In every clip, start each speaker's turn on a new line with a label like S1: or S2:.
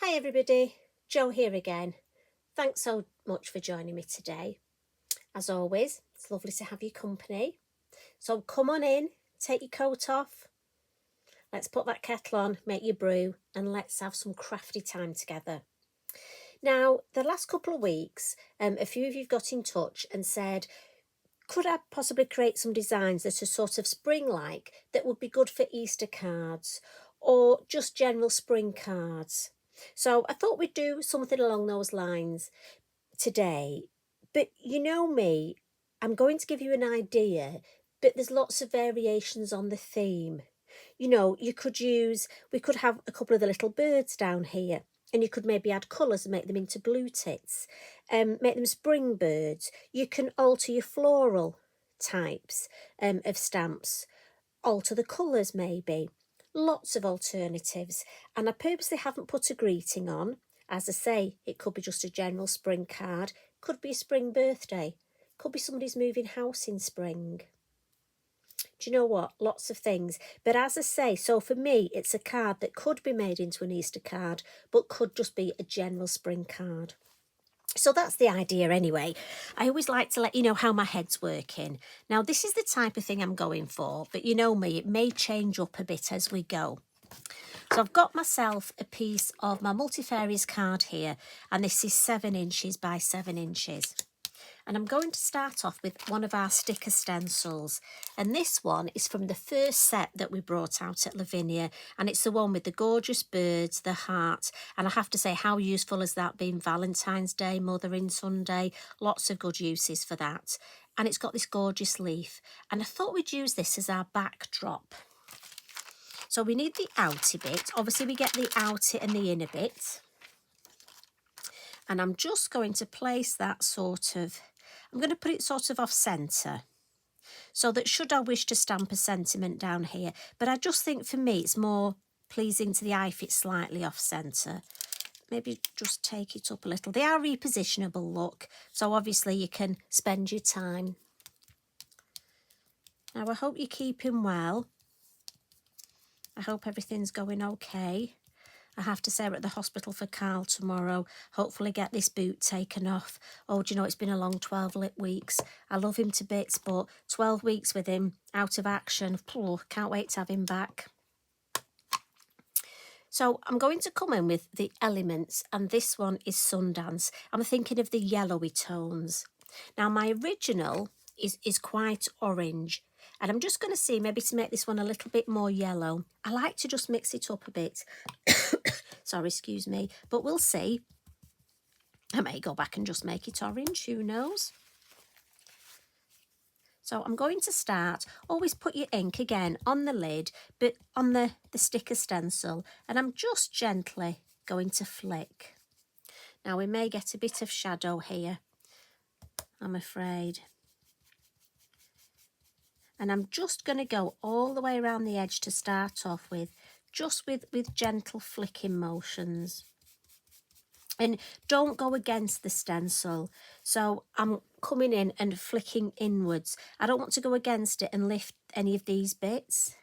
S1: Hi everybody, Jo here again. Thanks so much for joining me today. As always, it's lovely to have your company. So come on in, take your coat off. Let's put that kettle on, make your brew, and let's have some crafty time together. Now, the last couple of weeks, a few of you got in touch and said, could I possibly create some designs that are sort of spring-like that would be good for Easter cards or just general spring cards? So I thought we'd do something along those lines today. But you know me, I'm going to give you an idea, but there's lots of variations on the theme. You know, we could have a couple of the little birds down here, and you could maybe add colours and make them into blue tits, make them spring birds. You can alter your floral types of stamps, alter the colours maybe. Lots of alternatives, and I purposely haven't put a greeting on. As I say, it could be just a general spring card, could be a spring birthday, could be somebody's moving house in spring. Do you know what? Lots of things. But as I say, so for me, it's a card that could be made into an Easter card, but could just be a general spring card. So that's the idea anyway. I always like to let you know how my head's working. Now, this is the type of thing I'm going for, but you know me, it may change up a bit as we go. So I've got myself a piece of my multifarious card here, and this is 7 inches by 7 inches. And I'm going to start off with one of our sticker stencils. And this one is from the first set that we brought out at Lavinia. And it's the one with the gorgeous birds, the heart. And I have to say, how useful has that been? Valentine's Day, Mothering Sunday, lots of good uses for that. And it's got this gorgeous leaf. And I thought we'd use this as our backdrop. So we need the outer bit. Obviously, we get the outer and the inner bit. And I'm just going to place that I'm going to put it sort of off centre, so that should I wish to stamp a sentiment down here, but I just think for me it's more pleasing to the eye if it's slightly off centre. Maybe just take it up a little. They are repositionable, look, so obviously you can spend your time. Now I hope you're keeping well. I hope everything's going okay. I have to say we're at the hospital for Carl tomorrow. Hopefully get this boot taken off. Oh, do you know, it's been a long 12 weeks. I love him to bits, but 12 weeks with him out of action. Can't wait to have him back. So I'm going to come in with the elements, and this one is Sundance. I'm thinking of the yellowy tones. Now my original is quite orange, and I'm just going to see maybe to make this one a little bit more yellow. I like to just mix it up a bit. Sorry, excuse me, but we'll see. I may go back and just make it orange, who knows? So I'm going to start, always put your ink again on the lid, but on the sticker stencil, and I'm just gently going to flick. Now we may get a bit of shadow here, I'm afraid. And I'm just going to go all the way around the edge to start off with, just with gentle flicking motions. And don't go against the stencil. So I'm coming in and flicking inwards. I don't want to go against it and lift any of these bits.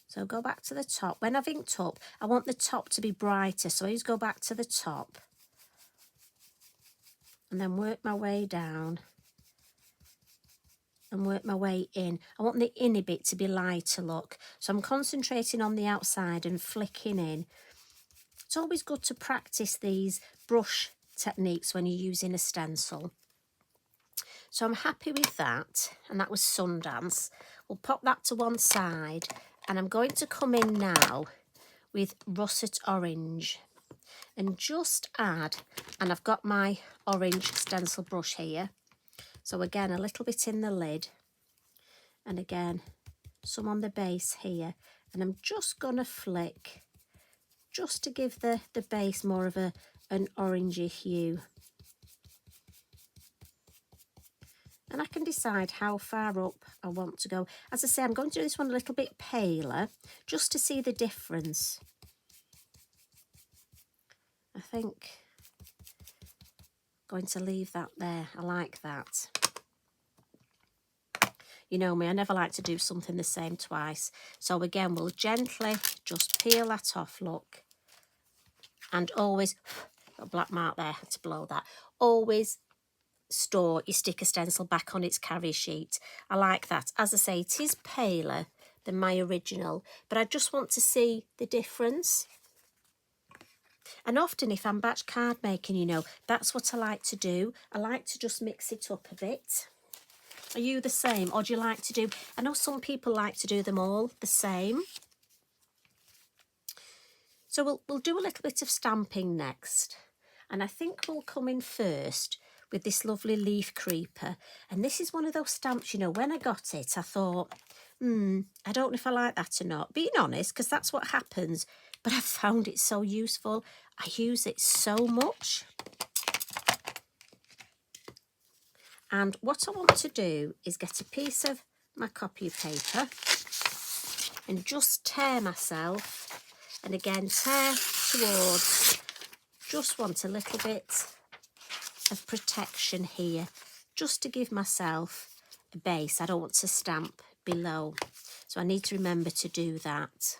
S1: So go back to the top. When I've inked up, I want the top to be brighter. So I just go back to the top and then work my way down and work my way in. I want the inner bit to be lighter, look. So I'm concentrating on the outside and flicking in. It's always good to practice these brush techniques when you're using a stencil. So I'm happy with that, and that was Sundance. We'll pop that to one side, and I'm going to come in now with Russet Orange and just add, and I've got my orange stencil brush here. So again, a little bit in the lid, and again, some on the base here. And I'm just going to flick, just to give the base more of an orangey hue. And I can decide how far up I want to go. As I say, I'm going to do this one a little bit paler, just to see the difference. I think I'm going to leave that there. I like that. You know me, I never like to do something the same twice. So again, we'll gently just peel that off, look. And always, got a black mark there, had to blow that. Always store your sticker stencil back on its carrier sheet. I like that. As I say, it is paler than my original, but I just want to see the difference. And often if I'm batch card making, you know, that's what I like to do. I like to just mix it up a bit. Are you the same, or do you like to do, I know some people like to do them all the same. So we'll do a little bit of stamping next. And I think we'll come in first with this lovely leaf creeper. And this is one of those stamps, you know, when I got it, I thought, I don't know if I like that or not. Being honest, because that's what happens. But I found it so useful. I use it so much. And what I want to do is get a piece of my copy paper and just tear myself, and again tear towards, just want a little bit of protection here, just to give myself a base. I don't want to stamp below, so I need to remember to do that.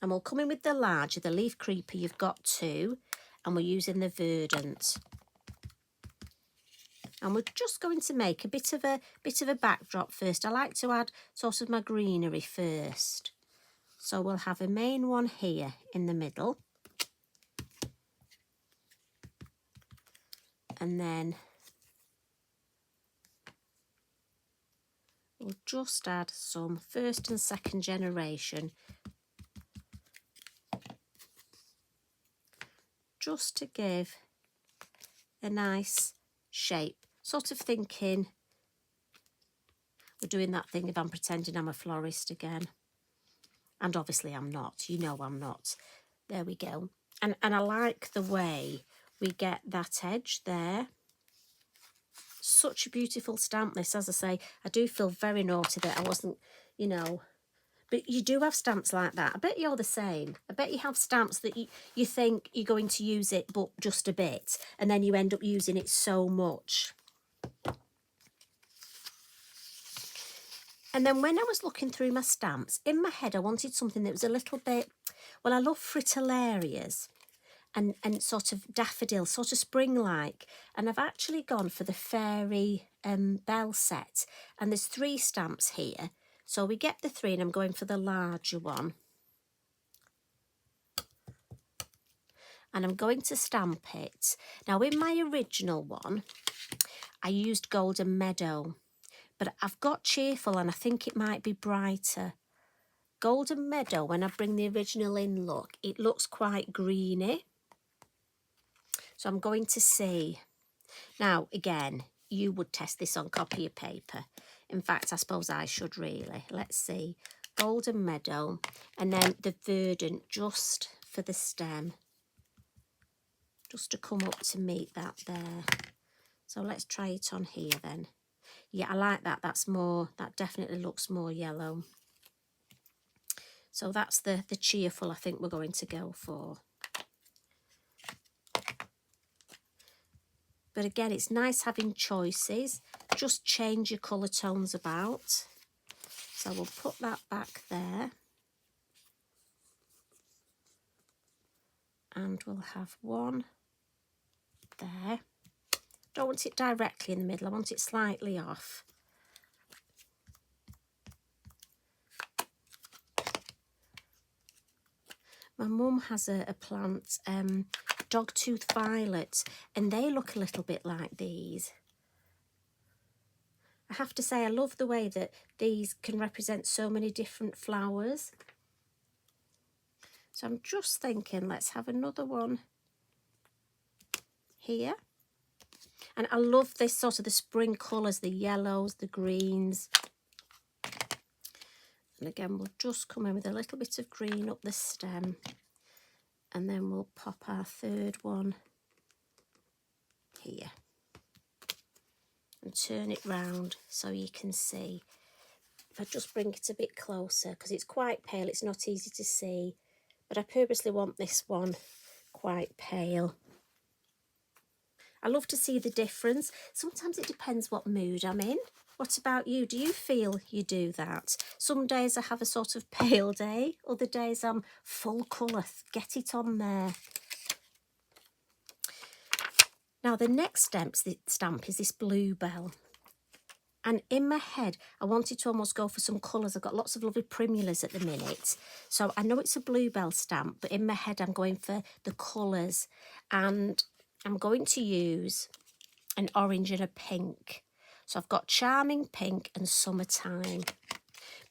S1: And we'll come in with the larger, the leaf creeper, you've got two, and we're using the verdant. And we're just going to make a bit of a backdrop first. I like to add sort of my greenery first. So we'll have a main one here in the middle. And then we'll just add some first and second generation. Just to give a nice shape. Sort of thinking, we're doing that thing if I'm pretending I'm a florist again. And obviously I'm not, you know I'm not. There we go. And I like the way we get that edge there. Such a beautiful stamp this, as I say. I do feel very naughty that I wasn't, you know, but you do have stamps like that. I bet you're the same. I bet you have stamps that you think you're going to use it, but just a bit, and then you end up using it so much. And then when I was looking through my stamps, in my head I wanted something that was a little bit, well, I love fritillarias and sort of daffodil, sort of spring-like. And I've actually gone for the fairy bell set. And there's 3 stamps here. So we get the 3 and I'm going for the larger one. And I'm going to stamp it. Now in my original one, I used Golden Meadow. But I've got Cheerful and I think it might be brighter. Golden Meadow, when I bring the original in, look, it looks quite greeny. So I'm going to see. Now, again, you would test this on copy of paper. In fact, I suppose I should really. Let's see. Golden Meadow. And then the verdant just for the stem. Just to come up to meet that there. So let's try it on here then. Yeah, I like that. That's more, that definitely looks more yellow. So that's the Cheerful I think we're going to go for. But again, it's nice having choices. Just change your colour tones about. So we'll put that back there. And we'll have one there. Don't want it directly in the middle. I want it slightly off. My mum has a plant, dogtooth violets, and they look a little bit like these. I have to say I love the way that these can represent so many different flowers. So I'm just thinking, let's have another one here. And I love this sort of the spring colours, the yellows, the greens. And again, we'll just come in with a little bit of green up the stem. And then we'll pop our third one here. And turn it round so you can see. If I just bring it a bit closer, because it's quite pale, it's not easy to see. But I purposely want this one quite pale. I love to see the difference. Sometimes it depends what mood I'm in. What about you? Do you feel you do that? Some days I have a sort of pale day, other days I'm full colour. Get it on there. Now the next stamp is this bluebell. And in my head, I wanted to almost go for some colours. I've got lots of lovely primulas at the minute. So I know it's a bluebell stamp, but in my head, I'm going for the colours. And I'm going to use an orange and a pink. So I've got Charming Pink and Summertime.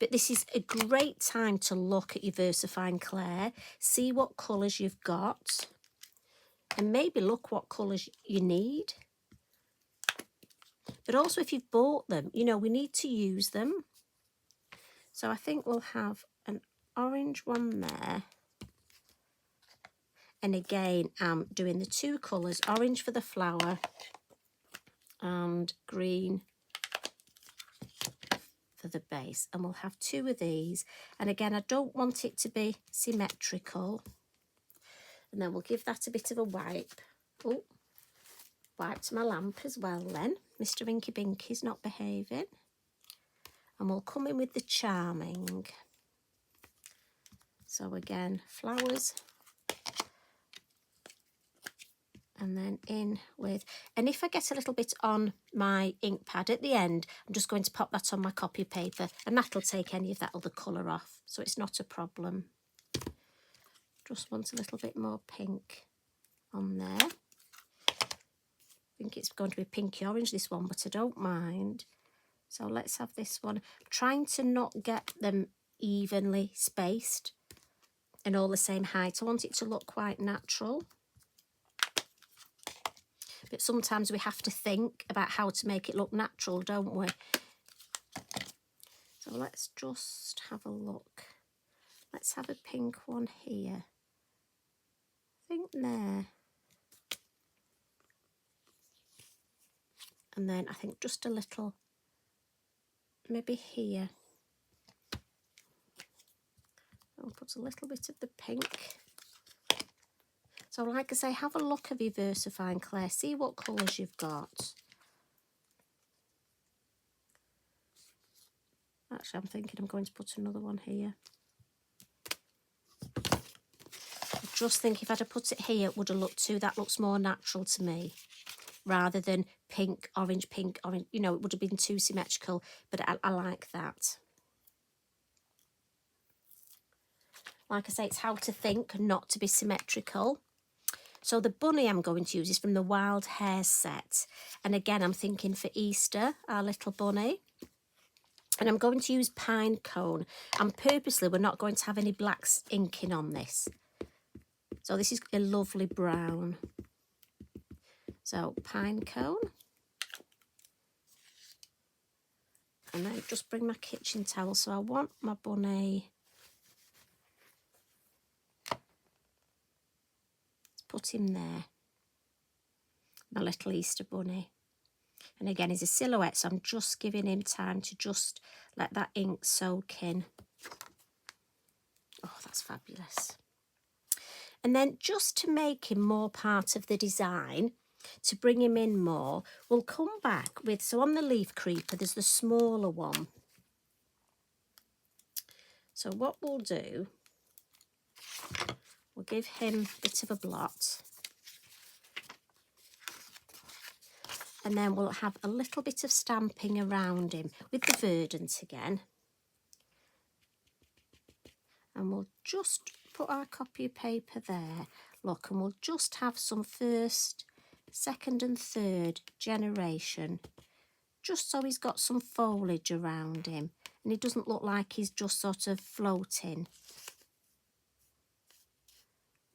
S1: But this is a great time to look at your Versafine Clair, see what colours you've got, and maybe look what colours you need. But also if you've bought them, you know, we need to use them. So I think we'll have an orange one there. And again, I'm doing the two colours, orange for the flower and green for the base. And we'll have two of these. And again, I don't want it to be symmetrical. And then we'll give that a bit of a wipe. Oh, wiped my lamp as well then. Mr. Inky Binky's not behaving. And we'll come in with the Charming. So again, flowers. And then in with, and if I get a little bit on my ink pad at the end, I'm just going to pop that on my copy paper and that'll take any of that other colour off. So it's not a problem. Just want a little bit more pink on there. I think it's going to be pinky orange, this one, but I don't mind. So let's have this one. I'm trying to not get them evenly spaced and all the same height. I want it to look quite natural. But sometimes we have to think about how to make it look natural, don't we? So let's just have a look. Let's have a pink one here. I think there. And then I think just a little, maybe here. I'll put a little bit of the pink. So like I say, have a look at your Versafine Clair, see what colours you've got. Actually, I'm thinking I'm going to put another one here. I just think if I'd have put it here, it would have looked too, that looks more natural to me. Rather than pink, orange, you know, it would have been too symmetrical, but I like that. Like I say, it's how to think, not to be symmetrical. So the bunny I'm going to use is from the Wild Hare set. And again, I'm thinking for Easter, our little bunny. And I'm going to use Pine Cone. And purposely, we're not going to have any black inking on this. So this is a lovely brown. So Pine Cone. And then just bring my kitchen towel. So I want my bunny. Put him there, my little Easter bunny. And again, he's a silhouette, so I'm just giving him time to just let that ink soak in. Oh, that's fabulous. And then just to make him more part of the design, to bring him in more, we'll come back with, so on the leaf creeper, there's the smaller one. So what we'll do, we'll give him a bit of a blot. And then we'll have a little bit of stamping around him with the verdant again. And we'll just put our copy of paper there. Look, and we'll just have some first, second and third generation. Just so he's got some foliage around him. And he doesn't look like he's just sort of floating.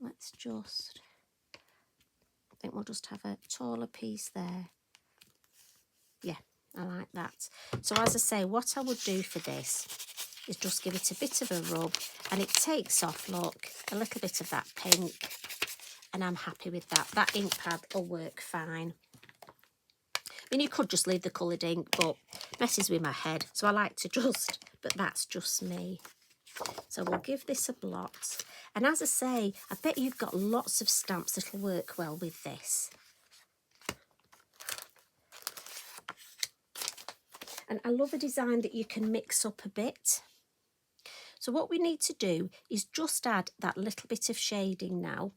S1: Let's just, I think we'll just have a taller piece there. Yeah, I like that. So as I say, what I would do for this is just give it a bit of a rub, and it takes off, look, a little bit of that pink, and I'm happy with that. That ink pad will work fine. I mean, you could just leave the coloured ink, but messes with my head. So I like to just, but that's just me. So we'll give this a blot. And as I say, I bet you've got lots of stamps that'll work well with this. And I love a design that you can mix up a bit. So what we need to do is just add that little bit of shading now.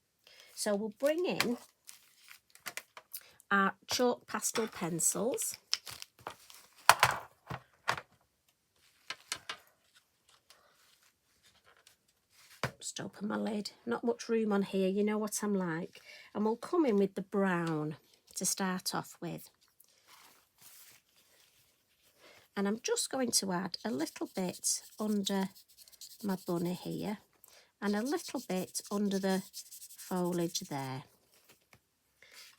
S1: So we'll bring in our chalk pastel pencils. Just open my lid. Not much room on here, you know what I'm like. And we'll come in with the brown to start off with. And I'm just going to add a little bit under my bunny here and a little bit under the foliage there.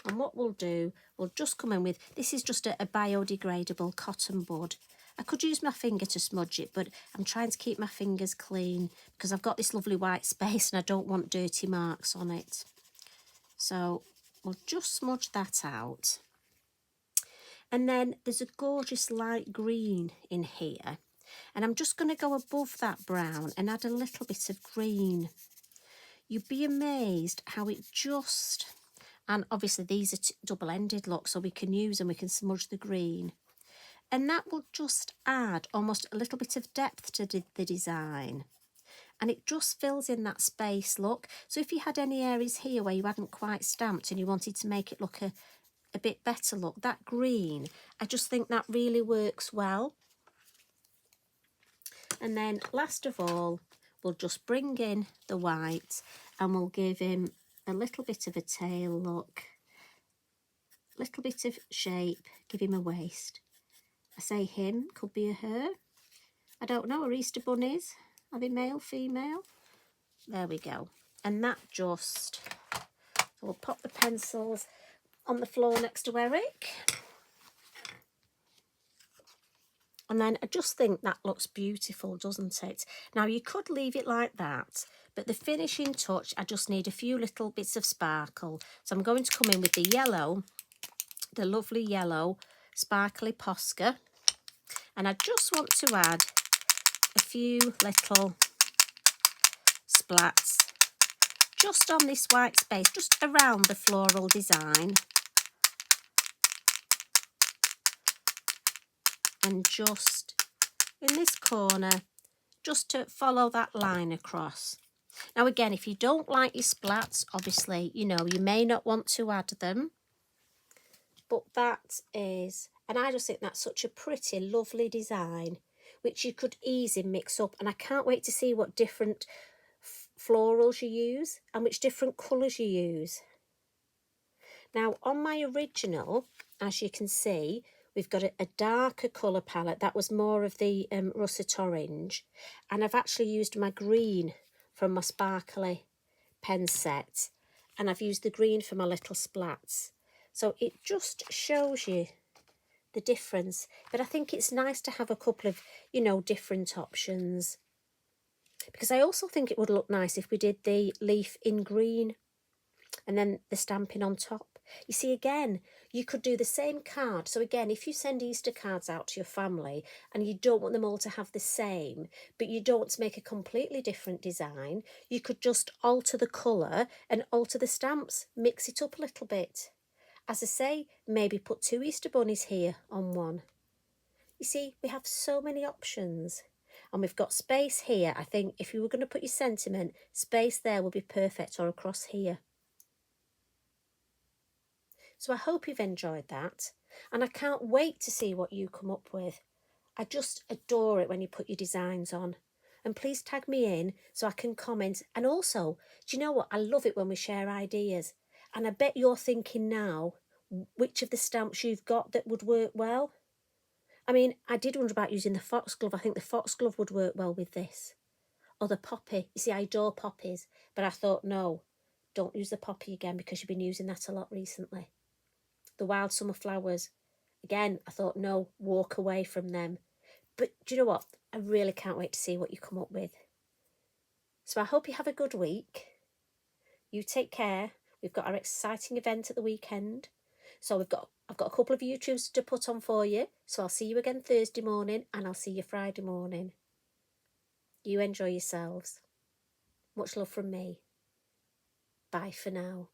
S1: And what we'll do, we'll just come in with, this is just a biodegradable cotton bud. I could use my finger to smudge it, but I'm trying to keep my fingers clean because I've got this lovely white space and I don't want dirty marks on it. So we'll just smudge that out. And then there's a gorgeous light green in here. And I'm just going to go above that brown and add a little bit of green. You'd be amazed how it just, and obviously these are double-ended, look, so we can use them, we can smudge the green. And that will just add almost a little bit of depth to the design. And it just fills in that space, look. So if you had any areas here where you hadn't quite stamped and you wanted to make it look a bit better, look, that green, I just think that really works well. And then last of all, we'll just bring in the white and we'll give him a little bit of a tail, look. Little bit of shape, give him a waist. I say him, could be a her. I don't know, are Easter bunnies? Are they male, female? There we go. And that just, so we'll pop the pencils on the floor next to Eric. And then I just think that looks beautiful, doesn't it? Now, you could leave it like that, but the finishing touch, I just need a few little bits of sparkle. So I'm going to come in with the yellow, the lovely yellow sparkly posca. And I just want to add a few little splats just on this white space, just around the floral design. And just in this corner, just to follow that line across. Now again, if you don't like your splats, obviously, you know, you may not want to add them. But that is, and I just think that's such a pretty, lovely design, which you could easily mix up. And I can't wait to see what different florals you use and which different colours you use. Now, on my original, as you can see, we've got a darker colour palette. That was more of the russet orange. And I've actually used my green from my sparkly pen set. And I've used the green for my little splats. So it just shows you the difference. But I think it's nice to have a couple of, you know, different options. Because I also think it would look nice if we did the leaf in green and then the stamping on top. You see, again, you could do the same card. So again, if you send Easter cards out to your family and you don't want them all to have the same, but you don't want to make a completely different design, you could just alter the colour and alter the stamps, mix it up a little bit. As I say, maybe put 2 Easter bunnies here on one. You see, we have so many options. And we've got space here. I think if you were going to put your sentiment, space there would be perfect, or across here. So I hope you've enjoyed that, and I can't wait to see what you come up with. I just adore it when you put your designs on. And please tag me in so I can comment. And also, do you know what? I love it when we share ideas. And I bet you're thinking now which of the stamps you've got that would work well. I mean, I did wonder about using the foxglove. I think the foxglove would work well with this. Or the poppy. You see, I adore poppies. But I thought, no, don't use the poppy again because you've been using that a lot recently. The wild summer flowers, again, I thought, no, walk away from them. But do you know what? I really can't wait to see what you come up with. So I hope you have a good week. You take care. We've got our exciting event at the weekend. So I've got a couple of YouTubes to put on for you. So I'll see you again Thursday morning and I'll see you Friday morning. You enjoy yourselves. Much love from me. Bye for now.